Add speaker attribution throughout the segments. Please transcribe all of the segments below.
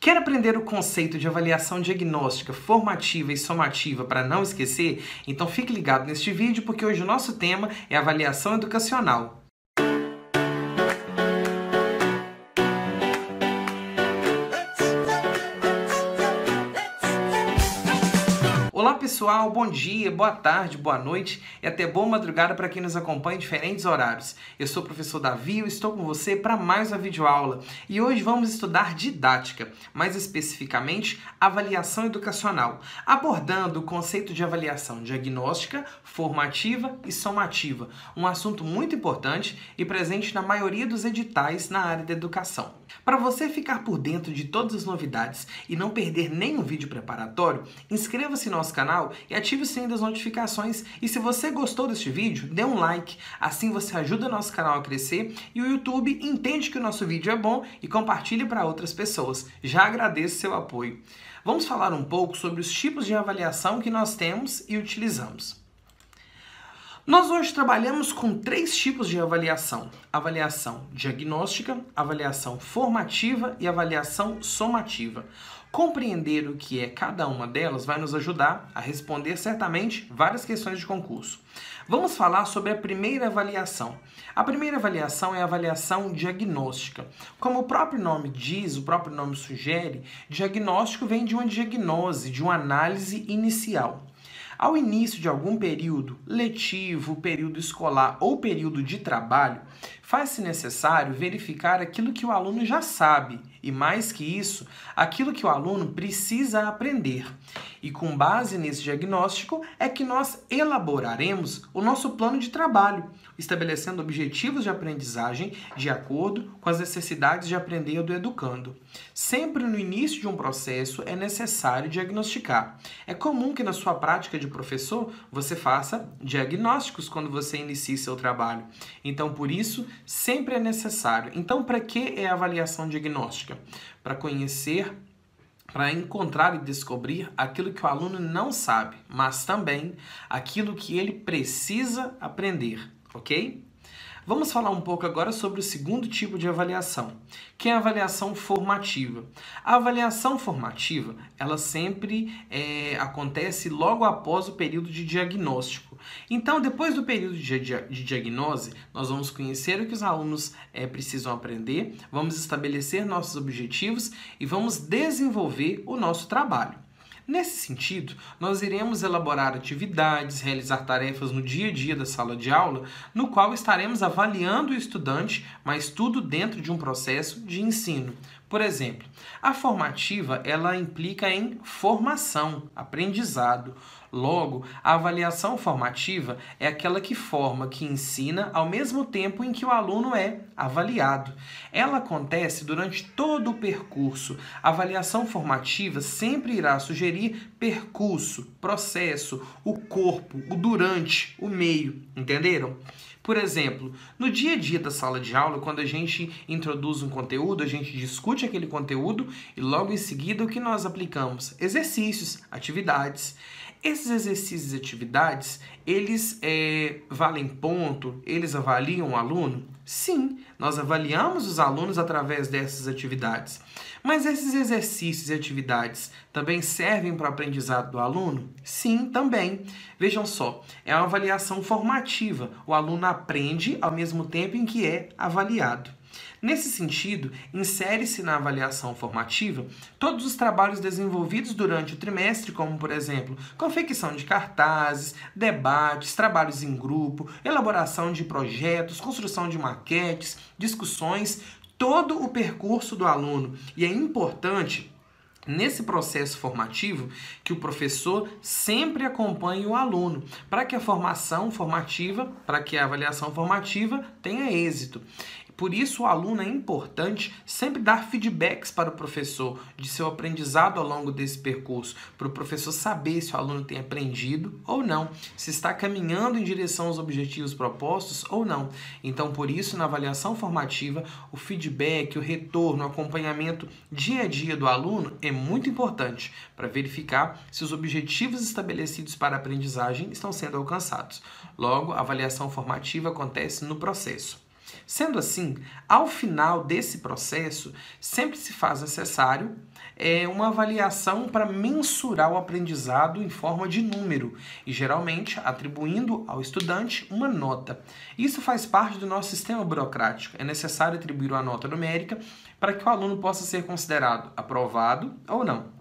Speaker 1: Quer aprender o conceito de avaliação diagnóstica, formativa e somativa para não esquecer? Então fique ligado neste vídeo porque hoje o nosso tema é avaliação educacional. Olá pessoal, bom dia, boa tarde, boa noite e até boa madrugada para quem nos acompanha em diferentes horários. Eu sou o professor Davi e estou com você para mais uma videoaula e hoje vamos estudar didática, mais especificamente avaliação educacional, abordando o conceito de avaliação diagnóstica, formativa e somativa, um assunto muito importante e presente na maioria dos editais na área da educação. Para você ficar por dentro de todas as novidades e não perder nenhum vídeo preparatório, inscreva-se no nosso canal e ative o sininho das notificações. E se você gostou deste vídeo, dê um like, assim você ajuda o nosso canal a crescer e o YouTube entende que o nosso vídeo é bom e compartilhe para outras pessoas. Já agradeço seu apoio. Vamos falar um pouco sobre os tipos de avaliação que nós temos e utilizamos. Nós hoje trabalhamos com 3 tipos de avaliação: avaliação diagnóstica, avaliação formativa e avaliação somativa. Compreender o que é cada uma delas vai nos ajudar a responder certamente várias questões de concurso. Vamos falar sobre a primeira avaliação. A primeira avaliação é a avaliação diagnóstica. Como o próprio nome diz, o próprio nome sugere, diagnóstico vem de uma diagnose, de uma análise inicial. Ao início de algum período letivo, período escolar ou período de trabalho, faz-se necessário verificar aquilo que o aluno já sabe e, mais que isso, aquilo que o aluno precisa aprender. E com base nesse diagnóstico é que nós elaboraremos o nosso plano de trabalho, estabelecendo objetivos de aprendizagem de acordo com as necessidades de aprender do educando. Sempre no início de um processo é necessário diagnosticar. É comum que na sua prática de professor você faça diagnósticos quando você inicie seu trabalho. Então, por isso, sempre é necessário. Então, para que é a avaliação diagnóstica? Para conhecer, para encontrar e descobrir aquilo que o aluno não sabe, mas também aquilo que ele precisa aprender, ok? Vamos falar um pouco agora sobre o segundo tipo de avaliação, que é a avaliação formativa. A avaliação formativa, ela sempre acontece logo após o período de diagnóstico. Então, depois do período de diagnose, nós vamos conhecer o que os alunos precisam aprender, vamos estabelecer nossos objetivos e vamos desenvolver o nosso trabalho. Nesse sentido, nós iremos elaborar atividades, realizar tarefas no dia a dia da sala de aula, no qual estaremos avaliando o estudante, mas tudo dentro de um processo de ensino. Por exemplo, a formativa, ela implica em formação, aprendizado. Logo, a avaliação formativa é aquela que forma, que ensina ao mesmo tempo em que o aluno é avaliado. Ela acontece durante todo o percurso. A avaliação formativa sempre irá sugerir percurso, processo, o corpo, o durante, o meio. Entenderam? Por exemplo, no dia a dia da sala de aula, quando a gente introduz um conteúdo, a gente discute aquele conteúdo e logo em seguida o que nós aplicamos? Exercícios, atividades. Esses exercícios e atividades, eles valem ponto? Eles avaliam o aluno? Sim, nós avaliamos os alunos através dessas atividades. Mas esses exercícios e atividades também servem para o aprendizado do aluno? Sim, também. Vejam só, é uma avaliação formativa. O aluno aprende ao mesmo tempo em que é avaliado. Nesse sentido, insere-se na avaliação formativa todos os trabalhos desenvolvidos durante o trimestre, como, por exemplo, confecção de cartazes, debates, trabalhos em grupo, elaboração de projetos, construção de maquetes, discussões, todo o percurso do aluno. E é importante, nesse processo formativo, que o professor sempre acompanhe o aluno, para que a formação formativa, para que a avaliação formativa tenha êxito. Por isso, o aluno é importante sempre dar feedbacks para o professor de seu aprendizado ao longo desse percurso, para o professor saber se o aluno tem aprendido ou não, se está caminhando em direção aos objetivos propostos ou não. Então, por isso, na avaliação formativa, o feedback, o retorno, o acompanhamento dia a dia do aluno é muito importante para verificar se os objetivos estabelecidos para a aprendizagem estão sendo alcançados. Logo, a avaliação formativa acontece no processo. Sendo assim, ao final desse processo, sempre se faz necessário uma avaliação para mensurar o aprendizado em forma de número e, geralmente, atribuindo ao estudante uma nota. Isso faz parte do nosso sistema burocrático. É necessário atribuir uma nota numérica para que o aluno possa ser considerado aprovado ou não.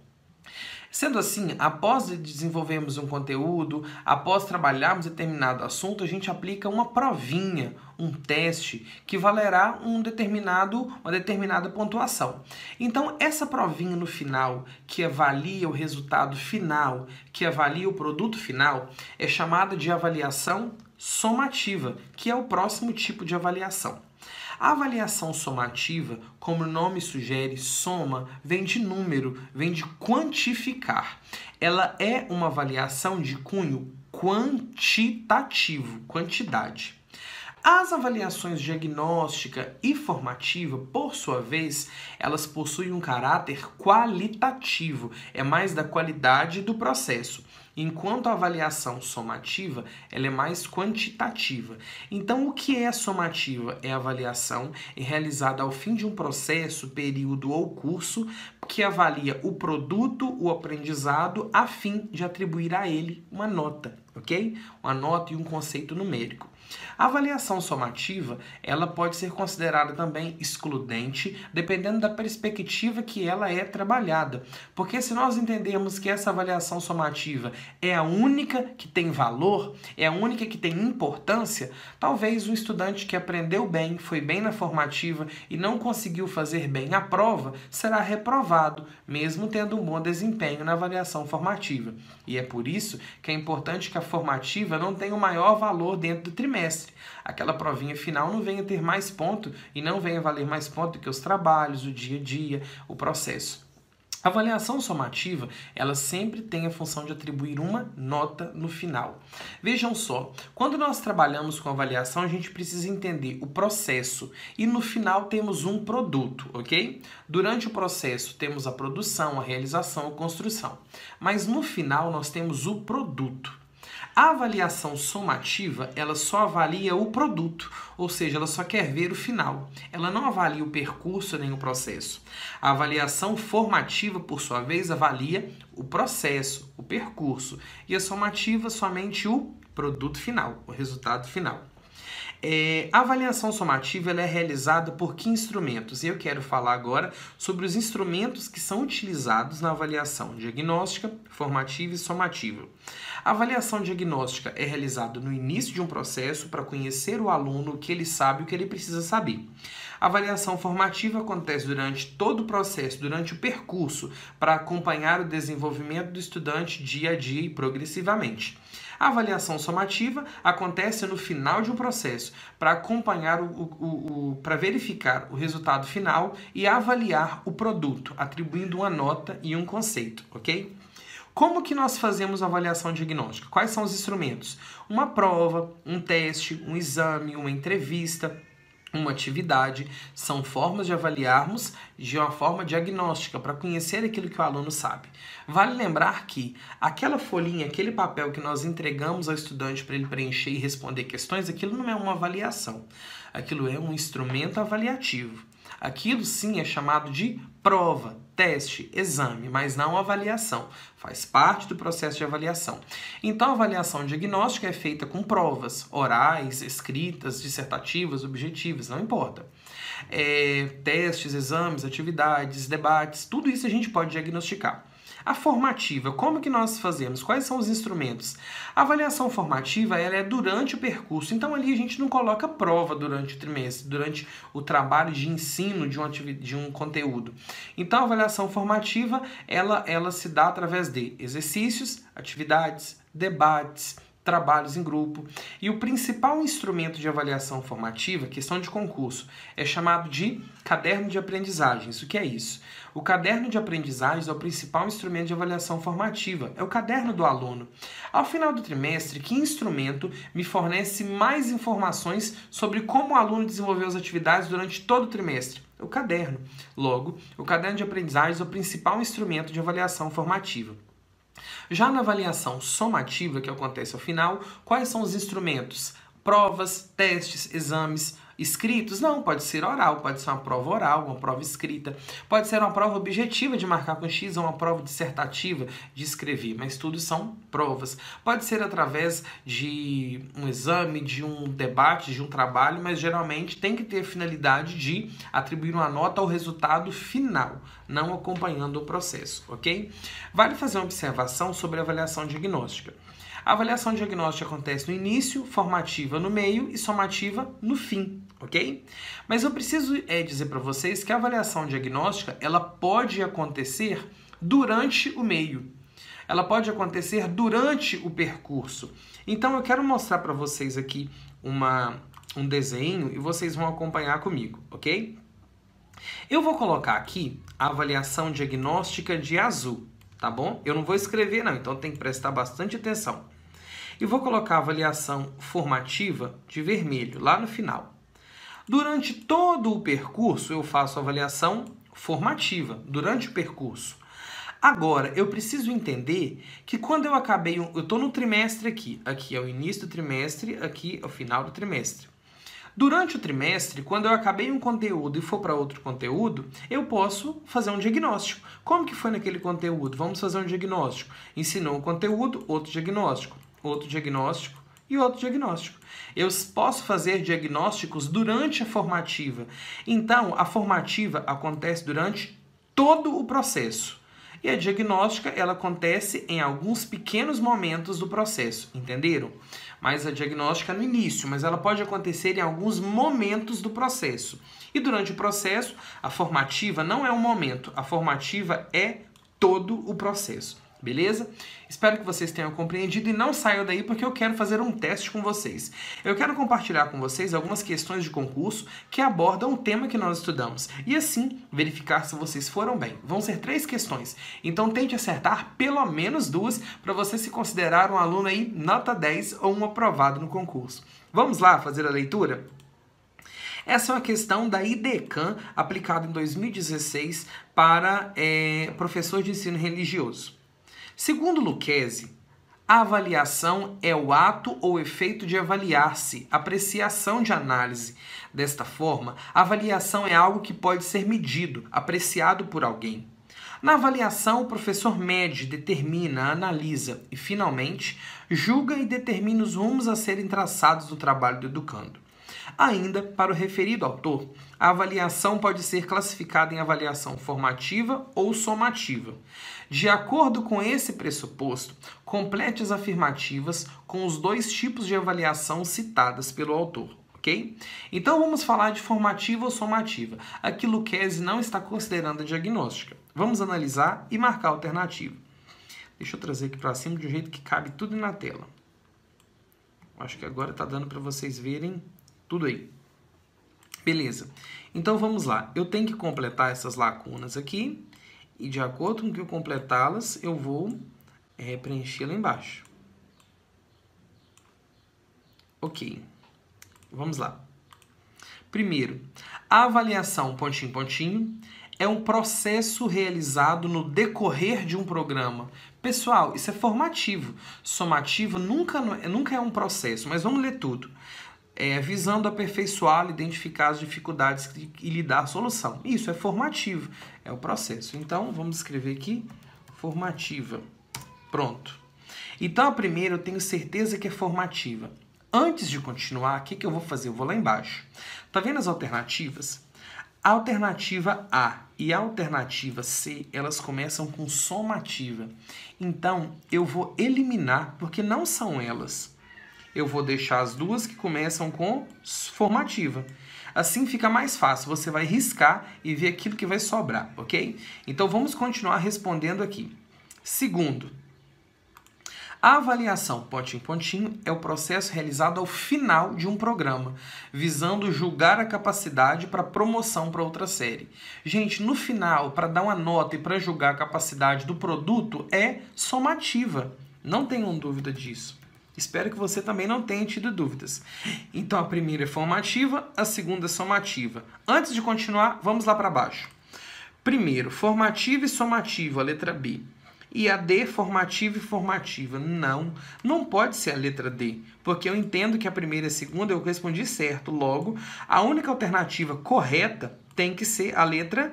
Speaker 1: Sendo assim, após desenvolvermos um conteúdo, após trabalharmos determinado assunto, a gente aplica uma provinha, um teste, que valerá uma determinada pontuação. Então, essa provinha no final, que avalia o resultado final, que avalia o produto final, é chamada de avaliação somativa, que é o próximo tipo de avaliação. A avaliação somativa, como o nome sugere, soma, vem de número, vem de quantificar. Ela é uma avaliação de cunho quantitativo, quantidade. As avaliações diagnóstica e formativa, por sua vez, elas possuem um caráter qualitativo, é mais da qualidade do processo. Enquanto a avaliação somativa, ela é mais quantitativa. Então, o que é somativa? É a avaliação realizada ao fim de um processo, período ou curso, que avalia o produto, o aprendizado, a fim de atribuir a ele uma nota, ok? Uma nota e um conceito numérico. A avaliação somativa, ela pode ser considerada também excludente, dependendo da perspectiva que ela é trabalhada. Porque se nós entendermos que essa avaliação somativa é a única que tem valor, é a única que tem importância, talvez o estudante que aprendeu bem, foi bem na formativa e não conseguiu fazer bem a prova, será reprovado, mesmo tendo um bom desempenho na avaliação formativa. E é por isso que é importante que a formativa não tenha o maior valor dentro do trimestre. Aquela provinha final não venha ter mais ponto e não venha valer mais ponto do que os trabalhos, o dia a dia, o processo. A avaliação somativa, ela sempre tem a função de atribuir uma nota no final. Vejam só, quando nós trabalhamos com avaliação, a gente precisa entender o processo e no final temos um produto, ok? Durante o processo temos a produção, a realização, a construção. Mas no final nós temos o produto. A avaliação somativa, ela só avalia o produto, ou seja, ela só quer ver o final. Ela não avalia o percurso nem o processo. A avaliação formativa, por sua vez, avalia o processo, o percurso. E a somativa, somente o produto final, o resultado final. A avaliação somativa ela é realizada por que instrumentos? Eu quero falar agora sobre os instrumentos que são utilizados na avaliação diagnóstica, formativa e somativa. A avaliação diagnóstica é realizada no início de um processo para conhecer o aluno, o que ele sabe e o que ele precisa saber. A avaliação formativa acontece durante todo o processo, durante o percurso, para acompanhar o desenvolvimento do estudante dia a dia e progressivamente. A avaliação somativa acontece no final de um processo para acompanhar para verificar o resultado final e avaliar o produto, atribuindo uma nota e um conceito, ok? Como que nós fazemos a avaliação diagnóstica? Quais são os instrumentos? Uma prova, um teste, um exame, uma entrevista, uma atividade, são formas de avaliarmos de uma forma diagnóstica, para conhecer aquilo que o aluno sabe. Vale lembrar que aquela folhinha, aquele papel que nós entregamos ao estudante para ele preencher e responder questões, aquilo não é uma avaliação, aquilo é um instrumento avaliativo. Aquilo sim é chamado de prova, teste, exame, mas não avaliação. Faz parte do processo de avaliação. Então, a avaliação diagnóstica é feita com provas orais, escritas, dissertativas, objetivas, não importa. Testes, exames, atividades, debates, tudo isso a gente pode diagnosticar. A formativa, como que nós fazemos? Quais são os instrumentos? A avaliação formativa ela é durante o percurso, então ali a gente não coloca prova durante o trimestre, durante o trabalho de ensino de um conteúdo. Então a avaliação formativa ela se dá através de exercícios, atividades, debates, trabalhos em grupo. E o principal instrumento de avaliação formativa, questão de concurso, é chamado de caderno de aprendizagens. O que é isso? O caderno de aprendizagens é o principal instrumento de avaliação formativa, é o caderno do aluno. Ao final do trimestre, que instrumento me fornece mais informações sobre como o aluno desenvolveu as atividades durante todo o trimestre? O caderno. Logo, o caderno de aprendizagens é o principal instrumento de avaliação formativa. Já na avaliação somativa, que acontece ao final, quais são os instrumentos? Provas, testes, exames escritos? Não, pode ser oral, pode ser uma prova oral, uma prova escrita, pode ser uma prova objetiva de marcar com X ou uma prova dissertativa de escrever, mas tudo são provas. Pode ser através de um exame, de um debate, de um trabalho, mas geralmente tem que ter a finalidade de atribuir uma nota ao resultado final, não acompanhando o processo, ok? Vale fazer uma observação sobre a avaliação diagnóstica. A avaliação diagnóstica acontece no início, formativa no meio e somativa no fim, ok? Mas eu preciso dizer para vocês que a avaliação diagnóstica ela pode acontecer durante o meio. Ela pode acontecer durante o percurso. Então eu quero mostrar para vocês aqui um desenho e vocês vão acompanhar comigo, ok? Eu vou colocar aqui a avaliação diagnóstica de azul, tá bom? Eu não vou escrever não, então tem que prestar bastante atenção. E vou colocar a avaliação formativa de vermelho, lá no final. Durante todo o percurso, eu faço a avaliação formativa, durante o percurso. Agora, eu preciso entender que quando eu acabei, eu estou no trimestre aqui é o início do trimestre, aqui é o final do trimestre. Durante o trimestre, quando eu acabei um conteúdo e for para outro conteúdo, eu posso fazer um diagnóstico. Como que foi naquele conteúdo? Vamos fazer um diagnóstico. Ensinou um conteúdo, outro diagnóstico e outro diagnóstico. Eu posso fazer diagnósticos durante a formativa. Então, a formativa acontece durante todo o processo. E a diagnóstica, ela acontece em alguns pequenos momentos do processo, entenderam? Mas a diagnóstica no início, mas ela pode acontecer em alguns momentos do processo. E durante o processo, a formativa não é um momento, a formativa é todo o processo. Beleza? Espero que vocês tenham compreendido e não saiam daí porque eu quero fazer um teste com vocês. Eu quero compartilhar com vocês algumas questões de concurso que abordam o tema que nós estudamos e assim verificar se vocês foram bem. Vão ser 3 questões, então tente acertar pelo menos 2 para você se considerar um aluno aí nota 10 ou um aprovado no concurso. Vamos lá fazer a leitura? Essa é uma questão da IDECAM aplicada em 2016 para professor de ensino religioso. Segundo Lucchesi, a avaliação é o ato ou efeito de avaliar-se, apreciação de análise. Desta forma, a avaliação é algo que pode ser medido, apreciado por alguém. Na avaliação, o professor mede, determina, analisa e, finalmente, julga e determina os rumos a serem traçados no trabalho do educando. Ainda, para o referido autor, a avaliação pode ser classificada em avaliação formativa ou somativa. De acordo com esse pressuposto, complete as afirmativas com os 2 tipos de avaliação citadas pelo autor, ok? Então vamos falar de formativa ou somativa. Aqui Lucchesi não está considerando a diagnóstica. Vamos analisar e marcar a alternativa. Deixa eu trazer aqui para cima de um jeito que cabe tudo na tela. Acho que agora está dando para vocês verem tudo aí. Beleza. Então vamos lá. Eu tenho que completar essas lacunas aqui. E de acordo com que eu completá-las, eu vou preencher lá embaixo. Ok. Vamos lá. Primeiro, a avaliação pontinho, pontinho, é um processo realizado no decorrer de um programa. Pessoal, isso é formativo. Somativo nunca é um processo, mas vamos ler tudo. Visando aperfeiçoar, identificar as dificuldades e lhe dar solução. Isso é formativo, é o processo. Então, vamos escrever aqui, formativa. Pronto. Então, a primeira eu tenho certeza que é formativa. Antes de continuar, o que eu vou fazer? Eu vou lá embaixo. Tá vendo as alternativas? A alternativa A e a alternativa C, elas começam com somativa. Então, eu vou eliminar, porque não são elas. Eu vou deixar as 2 que começam com formativa. Assim fica mais fácil. Você vai riscar e ver aquilo que vai sobrar, ok? Então, vamos continuar respondendo aqui. Segundo, a avaliação pontinho, pontinho é o processo realizado ao final de um programa, visando julgar a capacidade para promoção para outra série. Gente, no final, para dar uma nota e para julgar a capacidade do produto, é somativa. Não tenham dúvida disso. Espero que você também não tenha tido dúvidas. Então, a primeira é formativa, a segunda é somativa. Antes de continuar, vamos lá para baixo. Primeiro, formativa e somativa, a letra B. E a D, formativa e formativa. Não pode ser a letra D, porque eu entendo que a primeira e a segunda eu respondi certo. Logo, a única alternativa correta tem que ser a letra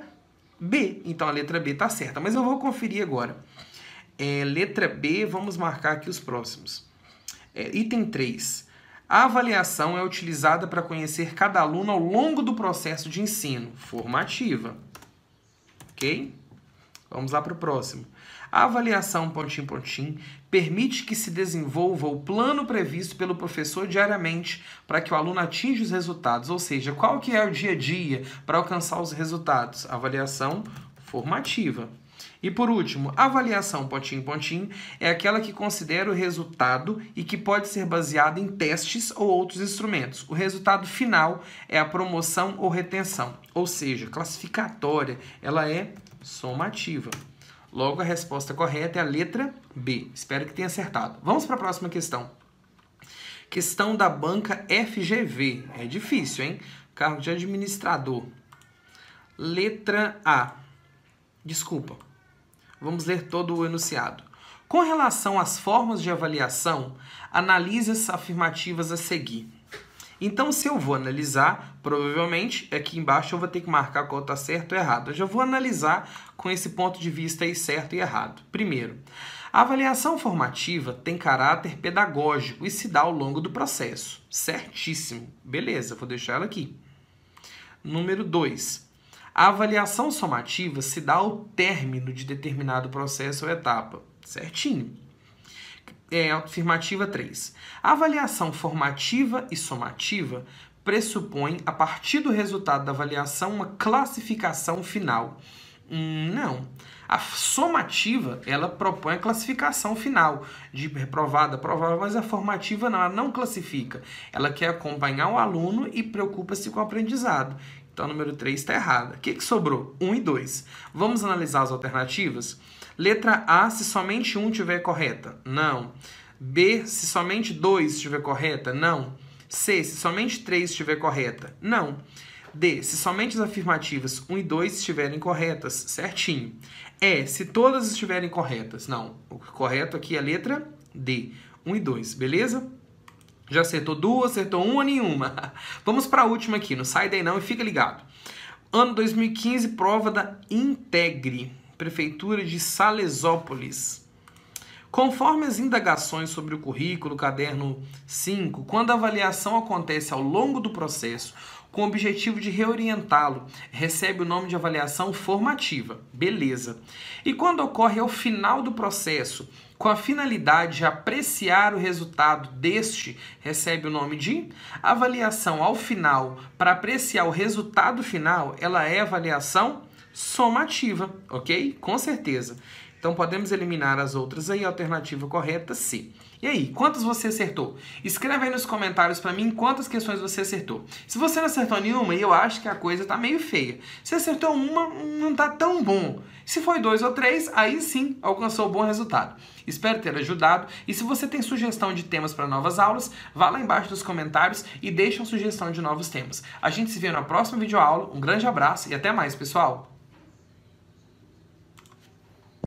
Speaker 1: B. Então, a letra B está certa. Mas eu vou conferir agora. Letra B, vamos marcar aqui os próximos. Item 3. A avaliação é utilizada para conhecer cada aluno ao longo do processo de ensino. Formativa. Ok? Vamos lá para o próximo. A avaliação, pontinho, pontinho, permite que se desenvolva o plano previsto pelo professor diariamente para que o aluno atinja os resultados. Ou seja, qual que é o dia a dia para alcançar os resultados? Avaliação formativa. E por último, a avaliação, pontinho, pontinho, é aquela que considera o resultado e que pode ser baseada em testes ou outros instrumentos. O resultado final é a promoção ou retenção. Ou seja, classificatória, ela é somativa. Logo, a resposta correta é a letra B. Espero que tenha acertado. Vamos para a próxima questão. Questão da banca FGV. É difícil, hein? Cargo de administrador. Letra A. Desculpa. Vamos ler todo o enunciado. Com relação às formas de avaliação, analise as afirmativas a seguir. Então, se eu vou analisar, provavelmente aqui embaixo eu vou ter que marcar qual está certo ou errado. Eu já vou analisar com esse ponto de vista aí certo e errado. Primeiro, a avaliação formativa tem caráter pedagógico e se dá ao longo do processo. Certíssimo. Beleza, vou deixar ela aqui. Número 2. A avaliação somativa se dá ao término de determinado processo ou etapa. Certinho. Afirmativa 3. A avaliação formativa e somativa pressupõe, a partir do resultado da avaliação, uma classificação final. Não. A somativa, ela propõe a classificação final, de reprovada, aprovada, mas a formativa não, ela não classifica. Ela quer acompanhar o aluno e preocupa-se com o aprendizado. Então, a número 3 está errada. O que sobrou? 1 e 2. Vamos analisar as alternativas? Letra A, se somente 1 estiver correta. Não. B, se somente 2 estiver correta. Não. C, se somente 3 estiver correta. Não. D, se somente as afirmativas 1 e 2 estiverem corretas. Certinho. E, se todas estiverem corretas. Não. O correto aqui é a letra D. 1 e 2. Beleza? Já acertou 2, acertou 1 ou nenhuma? Vamos para a última aqui. Não sai daí não e fica ligado. Ano 2015, prova da Integre. Prefeitura de Salesópolis. Conforme as indagações sobre o currículo, caderno 5, quando a avaliação acontece ao longo do processo, com o objetivo de reorientá-lo, recebe o nome de avaliação formativa. Beleza. E quando ocorre ao final do processo, com a finalidade de apreciar o resultado deste, recebe o nome de avaliação ao final. Para apreciar o resultado final, ela é avaliação somativa, ok? Com certeza. Então, podemos eliminar as outras aí. Alternativa correta, C. E aí, quantas você acertou? Escreve aí nos comentários para mim quantas questões você acertou. Se você não acertou nenhuma, eu acho que a coisa tá meio feia. Se acertou uma, não tá tão bom. Se foi 2 ou 3, aí sim alcançou um bom resultado. Espero ter ajudado. E se você tem sugestão de temas para novas aulas, vá lá embaixo nos comentários e deixe uma sugestão de novos temas. A gente se vê na próxima videoaula. Um grande abraço e até mais, pessoal!